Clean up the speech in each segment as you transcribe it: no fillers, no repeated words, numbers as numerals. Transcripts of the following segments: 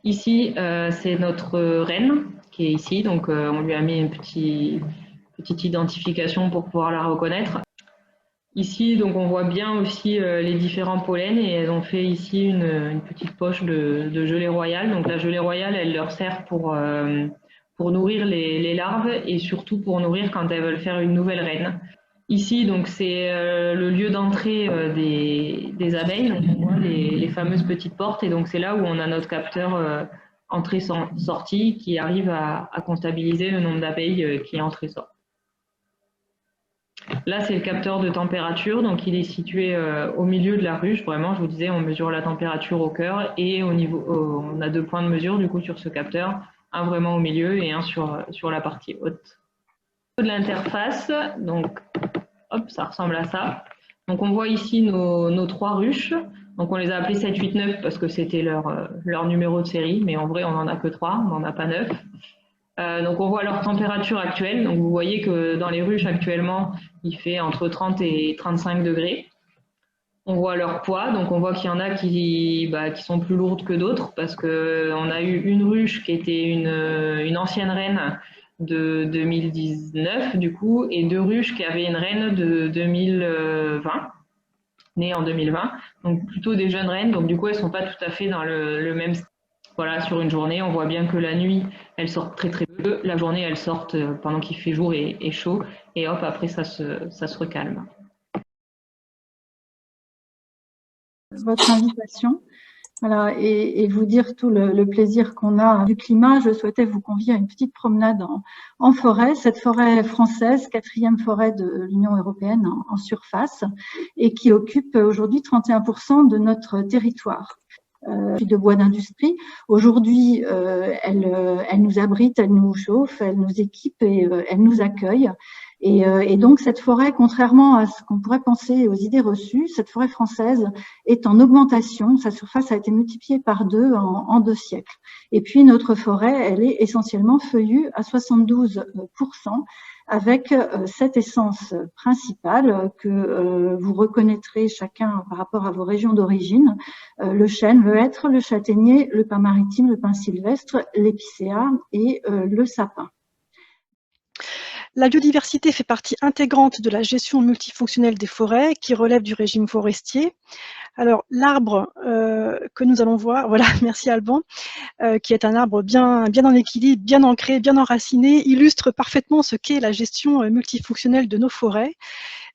Ici, c'est notre reine qui est ici, donc on lui a mis une petite identification pour pouvoir la reconnaître. Ici, donc on voit bien aussi les différents pollens et elles ont fait ici une petite poche de gelée royale. Donc la gelée royale, elle leur sert pour nourrir les larves et surtout pour nourrir quand elles veulent faire une nouvelle reine. Ici, donc c'est le lieu d'entrée des abeilles. Donc on voit les fameuses petites portes et donc c'est là où on a notre capteur entrée-sortie qui arrive à comptabiliser le nombre d'abeilles qui entrent et sortent. Là, c'est le capteur de température, donc il est situé au milieu de la ruche. Vraiment, je vous disais, on mesure la température au cœur et on a deux points de mesure du coup sur ce capteur, un vraiment au milieu et un sur la partie haute. De l'interface, donc hop, ça ressemble à ça. Donc on voit ici nos trois ruches. Donc on les a appelées 7, 8, 9 parce que c'était leur numéro de série, mais en vrai on n'en a que 3, on n'en a pas 9. Donc on voit leur température actuelle. Donc vous voyez que dans les ruches actuellement, il fait entre 30 et 35 degrés. On voit leur poids, donc on voit qu'il y en a qui sont plus lourdes que d'autres parce qu'on a eu une ruche qui était une ancienne reine de 2019 du coup et deux ruches qui avaient une reine de 2020, née en 2020, donc plutôt des jeunes reines, donc du coup elles sont pas tout à fait dans le même. Voilà, sur une journée, on voit bien que la nuit, elles sortent très très peu. La journée, elles sortent pendant qu'il fait jour et chaud. Et hop, après, ça se recalme. Votre invitation. Voilà, et vous dire tout le plaisir qu'on a du climat. Je souhaitais vous convier à une petite promenade en forêt, cette forêt française, 4e forêt de l'Union européenne en surface, et qui occupe aujourd'hui 31% de notre territoire. De bois d'industrie. Aujourd'hui, elle nous abrite, elle nous chauffe, elle nous équipe et elle nous accueille. Et donc cette forêt, contrairement à ce qu'on pourrait penser aux idées reçues, cette forêt française est en augmentation. Sa surface a été multipliée par 2 en 2 siècles. Et puis notre forêt, elle est essentiellement feuillue à 72%, avec cette essence principale que vous reconnaîtrez chacun par rapport à vos régions d'origine: le chêne, le hêtre, le châtaignier, le pin maritime, le pin sylvestre, l'épicéa et le sapin. La biodiversité fait partie intégrante de la gestion multifonctionnelle des forêts qui relève du régime forestier. Alors l'arbre que nous allons voir, voilà, merci Alban, qui est un arbre bien en équilibre, bien ancré, bien enraciné, illustre parfaitement ce qu'est la gestion multifonctionnelle de nos forêts.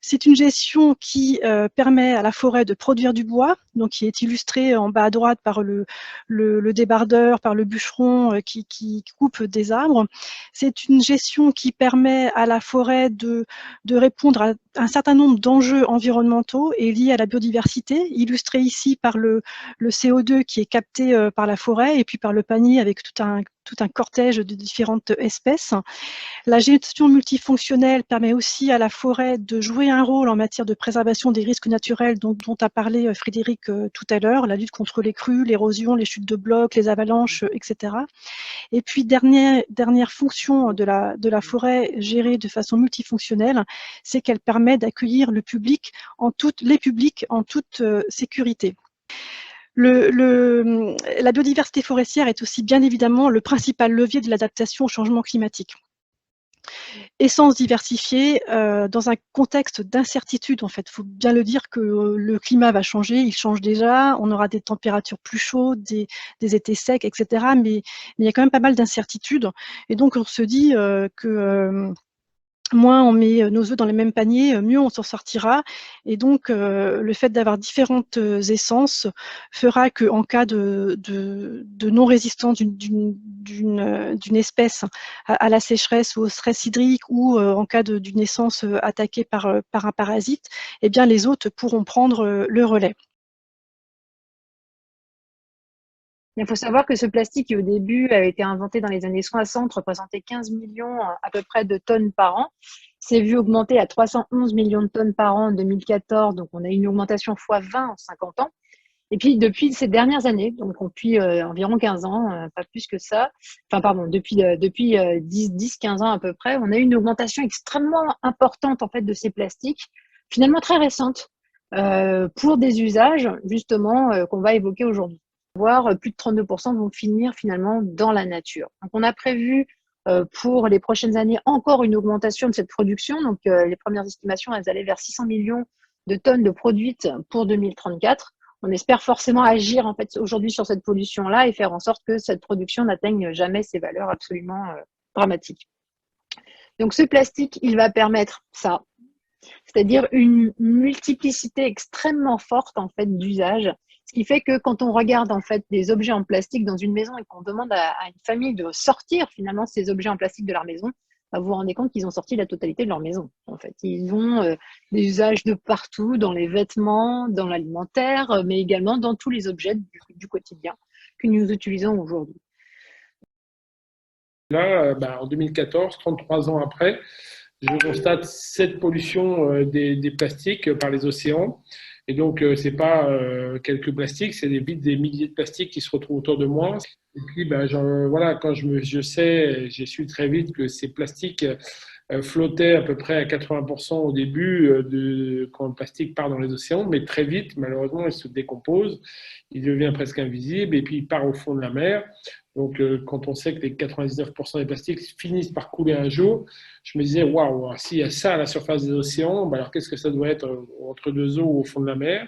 C'est une gestion qui permet à la forêt de produire du bois, donc qui est illustré en bas à droite par le débardeur, par le bûcheron qui coupe des arbres. C'est une gestion qui permet à la forêt de répondre à un certain nombre d'enjeux environnementaux et liés à la biodiversité, illustré ici par le CO2 qui est capté par la forêt et puis par le panier avec tout un cortège de différentes espèces. La gestion multifonctionnelle permet aussi à la forêt de jouer un rôle en matière de préservation des risques naturels dont a parlé Frédéric tout à l'heure, la lutte contre les crues, l'érosion, les chutes de blocs, les avalanches, etc. Et puis, dernière fonction de la forêt gérée de façon multifonctionnelle, c'est qu'elle permet d'accueillir les publics en toute sécurité. La biodiversité forestière est aussi bien évidemment le principal levier de l'adaptation au changement climatique. Essence diversifiée dans un contexte d'incertitude, en fait. Il faut bien le dire que le climat va changer, il change déjà, on aura des températures plus chaudes, des étés secs, etc. Mais il y a quand même pas mal d'incertitudes. Et donc, on se dit que moins on met nos œufs dans les mêmes paniers, mieux on s'en sortira. Et donc, le fait d'avoir différentes essences fera qu'en cas de non-résistance d'une espèce à la sécheresse ou au stress hydrique ou en cas d'une essence attaquée par un parasite, eh bien les autres pourront prendre le relais. Il faut savoir que ce plastique qui au début avait été inventé dans les années 60 représentait 15 millions à peu près de tonnes par an. C'est vu augmenter à 311 millions de tonnes par an en 2014, donc on a eu une augmentation x 20 en 50 ans. Et puis depuis ces dernières années, donc depuis environ 15 ans, pas plus que ça, enfin pardon, depuis 10-15 ans à peu près, on a eu une augmentation extrêmement importante en fait de ces plastiques, finalement très récente, pour des usages justement qu'on va évoquer aujourd'hui. plus de 32% vont finir finalement dans la nature. Donc, on a prévu pour les prochaines années encore une augmentation de cette production. Donc, les premières estimations, elles allaient vers 600 millions de tonnes de produites pour 2034. On espère forcément agir en fait aujourd'hui sur cette pollution-là et faire en sorte que cette production n'atteigne jamais ces valeurs absolument dramatiques. Donc, ce plastique, il va permettre ça, c'est-à-dire une multiplicité extrêmement forte en fait d'usages. Ce qui fait que quand on regarde en fait des objets en plastique dans une maison et qu'on demande à une famille de sortir finalement ces objets en plastique de leur maison, vous vous rendez compte qu'ils ont sorti la totalité de leur maison. En fait, ils ont des usages de partout, dans les vêtements, dans l'alimentaire, mais également dans tous les objets du quotidien que nous utilisons aujourd'hui. Là, en 2014, 33 ans après, je constate cette pollution des plastiques par les océans. Et donc, ce n'est pas quelques plastiques, c'est des milliers de plastiques qui se retrouvent autour de moi. Et puis, voilà, quand je sais, j'ai su très vite que ces plastiques flottaient à peu près à 80% au début quand le plastique part dans les océans, mais très vite, malheureusement, il se décompose, il devient presque invisible et puis il part au fond de la mer. Donc, quand on sait que les 99% des plastiques finissent par couler un jour, je me disais, waouh, s'il y a ça à la surface des océans, alors qu'est-ce que ça doit être entre deux eaux ou au fond de la mer?